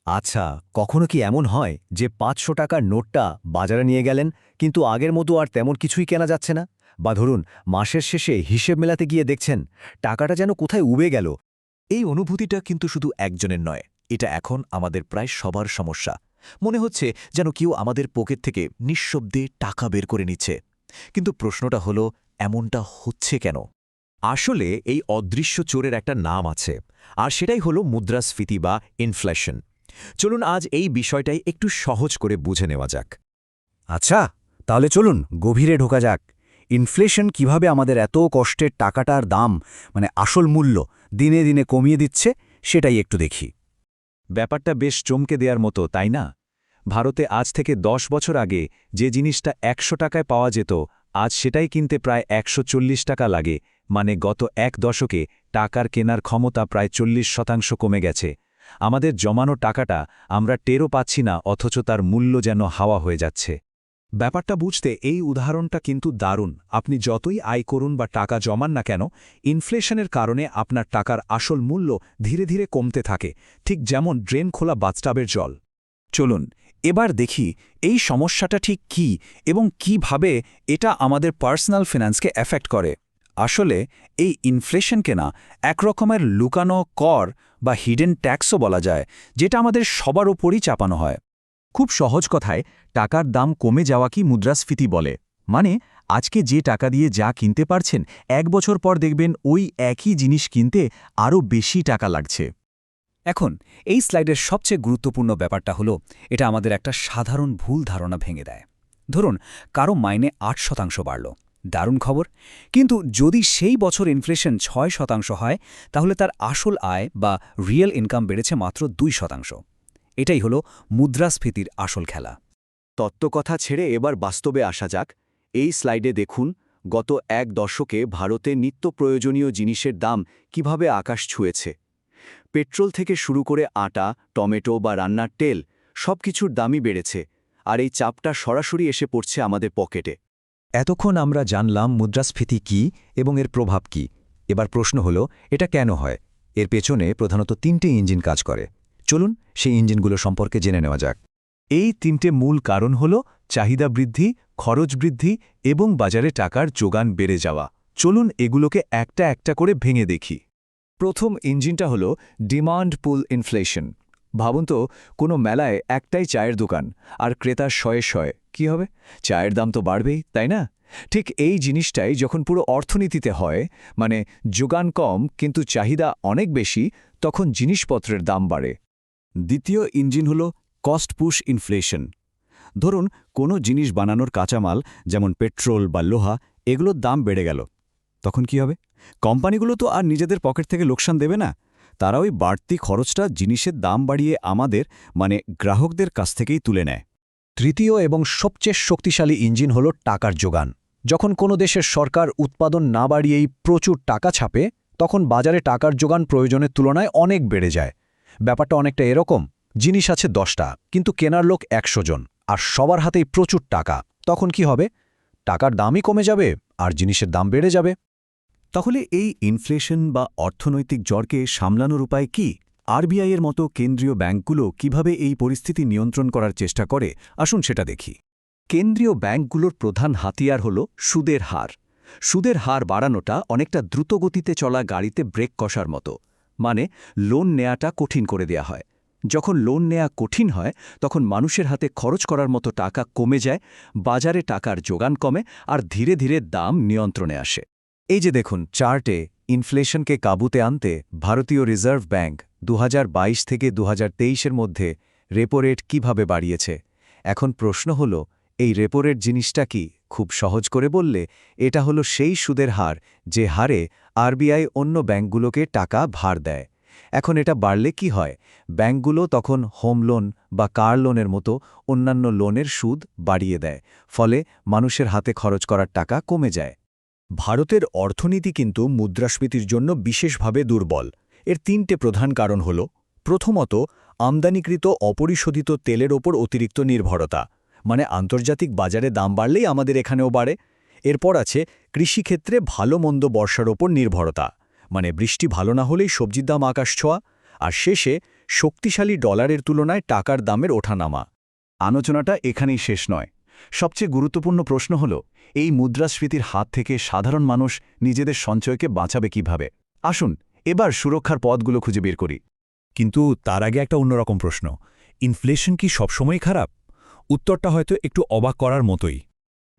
আচ্ছা, কখনো কি এমন হয় যে ৫০০ টাকার নোটটা বাজারে নিয়ে গেলেন, কিন্তু আগের মতো আর তেমন কিছুই কেনা যাচ্ছে না? বা ধরুন, মাসের শেষে হিসেব মেলাতে গিয়ে দেখছেন টাকাটা যেন কোথায় উবে গেল। এই অনুভূতিটা কিন্তু শুধু একজনের নয়, এটা এখন আমাদের প্রায় সবার সমস্যা। মনে হচ্ছে যেন কেউ আমাদের পকেট থেকে নিঃশব্দে টাকা বের করে নিচ্ছে। কিন্তু প্রশ্নটা হলো, এমনটা হচ্ছে কেন? আসলে এই অদৃশ্য চোরের একটা নাম আছে, আর সেটাই হলো মুদ্রাস্ফীতি বা ইনফ্লেশন। চলুন আজ এই বিষয়টাই একটু সহজ করে বুঝে নেওয়া যাক। আচ্ছা, তাহলে চলুন গভীরে ঢোকা যাক। ইনফ্লেশন কিভাবে আমাদের এত কষ্টের টাকাটার দাম, আসল মূল্য দিনে দিনে কমিয়ে দিচ্ছে, সেটাই একটু দেখি। ব্যাপারটা বেশ চমকে দেওয়ার মতো, তাই না? ভারতে আজ থেকে ১০ বছর আগে যে জিনিসটা ১০০ টাকায় পাওয়া যেত, আজ সেটাই কিনতে প্রায় ১৪০ টাকা লাগে। মানে গত এক দশকে টাকার কেনার ক্ষমতা প্রায় ৪০% কমে গেছে। আমাদের জমানো টাকাটা আমরা টেরও পাচ্ছি না, অথচ তার মূল্য যেন হাওয়া হয়ে যাচ্ছে। ব্যাপারটা বুঝতে এই উদাহরণটা কিন্তু দারুণ। আপনি যতই আয় করুন বা টাকা জমান না কেন, ইনফ্লেশনের কারণে আপনার টাকার আসল মূল্য ধীরে ধীরে কমতে থাকে, ঠিক যেমন ড্রেন খোলা বাথটাবের জল। চলুন এবার দেখি এই সমস্যাটা ঠিক কী এবং কিভাবে এটা আমাদের পার্সোনাল ফিন্যান্সকে এফেক্ট করে। আসলে এই ইনফ্লেশনকে না একরকমের লুকানো কর বা হিডেন ট্যাক্সও বলা যায়, যেটা আমাদের সবার উপরই চাপানো হয়। খুব সহজ কথায়, টাকার দাম কমে যাওয়া কি মুদ্রাস্ফীতি বলে। মানে আজকে যে টাকা দিয়ে যা কিনতে পারছেন, এক বছর পর দেখবেন ওই একই জিনিস কিনতে আরও বেশি টাকা লাগছে। এখন এই স্লাইডের সবচেয়ে গুরুত্বপূর্ণ ব্যাপারটা হলো, এটা আমাদের একটা সাধারণ ভুল ধারণা ভেঙে দেয়। ধরুন, কারো মাইনে ৮% বাড়ল, দারুণ খবর। কিন্তু যদি সেই বছর ইনফ্লেশন ৬% হয়, তাহলে তার আসল আয় বা রিয়েল ইনকাম বেড়েছে মাত্র ২%। এটাই হলো মুদ্রাস্ফীতির আসল খেলা। তত্ত্বকথা ছেড়ে এবার বাস্তবে আসা যাক। এই স্লাইডে দেখুন, গত এক দশকে ভারতে নিত্য প্রয়োজনীয় জিনিসের দাম কিভাবে আকাশ ছুঁয়েছে। পেট্রোল থেকে শুরু করে আটা, টমেটো বা রান্নার তেল, সবকিছুর দামই বেড়েছে, আর এই চাপটা সরাসরি এসে পড়ছে আমাদের পকেটে। এতক্ষণ আমরা জানলাম মুদ্রাস্ফীতি কী এবং এর প্রভাব কী। এবার প্রশ্ন হলো, এটা কেন হয়? এর পেছনে প্রধানত ৩টে ইঞ্জিন কাজ করে। চলুন সেই ইঞ্জিনগুলো সম্পর্কে জেনে নেওয়া যাক। এই ৩টে মূল কারণ হল চাহিদা বৃদ্ধি, খরচ বৃদ্ধি এবং বাজারে টাকার যোগান বেড়ে যাওয়া। চলুন এগুলোকে একটা একটা করে ভেঙে দেখি। প্রথম ইঞ্জিনটা হল ডিমান্ড পুল ইনফ্লেশন। ভাবুন তো, কোনো মেলায় একটাই চায়ের দোকান, আর ক্রেতার শয়ে শয়ে, কী হবে? চায়ের দাম তো বাড়বেই, তাই না? ঠিক এই জিনিসটাই যখন পুরো অর্থনীতিতে হয়, মানে যোগান কম কিন্তু চাহিদা অনেক বেশি, তখন জিনিসপত্রের দাম বাড়ে। দ্বিতীয় ইঞ্জিন হল কস্ট পুশ ইনফ্লেশন। ধরুন, কোনো জিনিস বানানোর কাঁচামাল, যেমন পেট্রোল বা লোহা, এগুলোর দাম বেড়ে গেল। তখন কি হবে? কোম্পানিগুলো তো আর নিজেদের পকেট থেকে লোকসান দেবে না। তারা ওই বাড়তি খরচটা জিনিসের দাম বাড়িয়ে আমাদের, গ্রাহকদের কাছ থেকেই তুলে নেয়। তৃতীয় এবং সবচেয়ে শক্তিশালী ইঞ্জিন হল টাকার যোগান। যখন কোনো দেশের সরকার উৎপাদন না বাড়িয়েই প্রচুর টাকা ছাপে, তখন বাজারে টাকার যোগান প্রয়োজনের তুলনায় অনেক বেড়ে যায়। ব্যাপারটা অনেকটা এরকম, জিনিস আছে 10টা, কিন্তু কেনার লোক 100 জন, আর সবার হাতেই প্রচুর টাকা। তখন কি হবে? টাকার দামই কমে যাবে আর জিনিসের দাম বেড়ে যাবে। তাহলে এই ইনফ্লেশন বা অর্থনৈতিক জ্বরকে সামলানোর উপায় কি? আরবিআইয়ের মতো কেন্দ্রীয় ব্যাংকগুলো কিভাবে এই পরিস্থিতি নিয়ন্ত্রণ করার চেষ্টা করে, আসুন সেটা দেখি। কেন্দ্রীয় ব্যাংকগুলোর প্রধান হাতিয়ার হল সুদের হার। সুদের হার বাড়ানোটা অনেকটা দ্রুতগতিতে চলা গাড়িতে ব্রেক কষার মতো। মানে লোন নেয়াটা কঠিন করে দেয়া হয়। যখন লোন নেয়া কঠিন হয়, তখন মানুষের হাতে খরচ করার মতো টাকা কমে যায়, বাজারে টাকার যোগান কমে, আর ধীরে ধীরে দাম নিয়ন্ত্রণে আসে। এই যে দেখুন চার্টে, ইনফ্লেশনকে কাবুতে আনতে ভারতীয় রিজার্ভ ব্যাংক ২০২২ থেকে ২০২৩-এর মধ্যে রেপো রেট কীভাবে বাড়িয়েছে। এখন প্রশ্ন হল, এই রেপো রেট জিনিসটা কি? খুব সহজ করে বললে, এটা হলো সেই সুদের হার যে হারে আরবিআই অন্য ব্যাংকগুলোকে টাকা ধার দেয়। এখন এটা বাড়লে কি হয়? ব্যাংকগুলো তখন হোম লোন বা কার লোনের মতো অন্যান্য লোনের সুদ বাড়িয়ে দেয়, ফলে মানুষের হাতে খরচ করার টাকা কমে যায়। ভারতের অর্থনীতি কিন্তু মুদ্রাস্ফীতির জন্য বিশেষভাবে দুর্বল। এর ৩টে প্রধান কারণ হল, প্রথমত, আমদানিকৃত অপরিশোধিত তেলের ওপর অতিরিক্ত নির্ভরতা। মানে আন্তর্জাতিক বাজারে দাম বাড়লেই আমাদের এখানেও বাড়ে। এরপর আছে কৃষিক্ষেত্রে ভালো মন্দ বর্ষার ওপর নির্ভরতা। মানে বৃষ্টি ভালো না হলেই সবজির দাম আকাশ ছোঁয়া। আর শেষে শক্তিশালী ডলারের তুলনায় টাকার দামের ওঠানামা। আলোচনাটা এখানেই শেষ নয়। সবচেয়ে গুরুত্বপূর্ণ প্রশ্ন হল, এই মুদ্রাস্ফীতির হাত থেকে সাধারণ মানুষ নিজেদের সঞ্চয়কে বাঁচাবে কিভাবে? আসুন এবার সুরক্ষার পথগুলো খুঁজে বের করি। কিন্তু তার আগে একটা অন্যরকম প্রশ্ন, ইনফ্লেশন কি সবসময় খারাপ? উত্তরটা হয়তো একটু অবাক করার মতোই।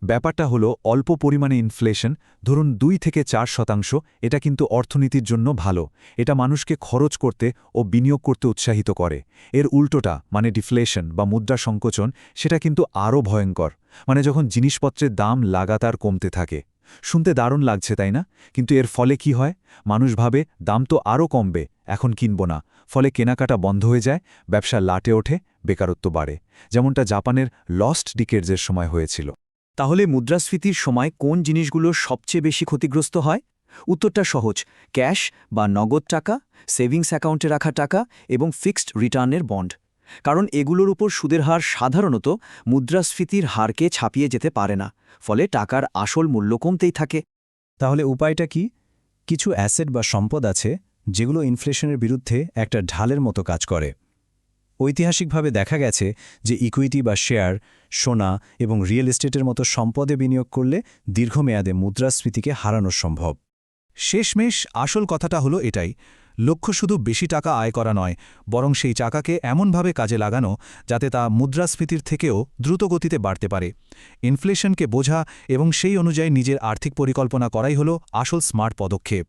ব্যাপারটা হলো অল্প পরিমাণে ইনফ্লেশন, ধরুন 2 থেকে 4%, এটা কিন্তু অর্থনীতির জন্য ভালো। এটা মানুষকে খরচ করতে ও বিনিয়োগ করতে উৎসাহিত করে। এর উল্টোটা মানে ডিফ্লেশন বা মুদ্রা সংকোচন, সেটা কিন্তু আরও ভয়ঙ্কর। মানে যখন জিনিসপত্রের দাম লাগাতার কমতে থাকে। শুনতে দারুণ লাগছে তাই না? কিন্তু এর ফলে কি হয়? মানুষ ভাবে দাম তো আরও কমবে, এখন কিনব না। ফলে কেনাকাটা বন্ধ হয়ে যায়, ব্যবসা লাটে ওঠে, বেকারত্ব বাড়ে। যেমনটা জাপানের লস্ট ডিকেডসের সময় হয়েছিল। তাহলে মুদ্রাস্ফীতির সময় কোন জিনিসগুলো সবচেয়ে বেশি ক্ষতিগ্রস্ত হয়? উত্তরটা সহজ, ক্যাশ বা নগদ টাকা, সেভিংস অ্যাকাউন্টে রাখা টাকা এবং ফিক্সড রিটার্নের বন্ড। কারণ এগুলোর উপর সুদের হার সাধারণত মুদ্রাস্ফীতির হারকে ছাপিয়ে যেতে পারে না, ফলে টাকার আসল মূল্য কমতেই থাকে। তাহলে উপায়টা কি? কিছু অ্যাসেট বা সম্পদ আছে যেগুলো ইনফ্লেশনের বিরুদ্ধে একটা ঢালের মতো কাজ করে। ঐতিহাসিকভাবে দেখা গেছে যে ইকুইটি বা শেয়ার, সোনা এবং রিয়েল এস্টেটের মতো সম্পদে বিনিয়োগ করলে দীর্ঘমেয়াদে মুদ্রাস্ফীতিকে হারানো সম্ভব। শেষমেশ আসল কথাটা হলো এটাই, লক্ষ্য শুধু বেশি টাকা আয় করা নয়, বরং সেই টাকাকে এমনভাবে কাজে লাগানো যাতে তা মুদ্রাস্ফীতির থেকেও দ্রুত গতিতে বাড়তে পারে। ইনফ্লেশনকে বোঝা এবং সেই অনুযায়ী নিজের আর্থিক পরিকল্পনা করাই হলো আসল স্মার্ট পদক্ষেপ।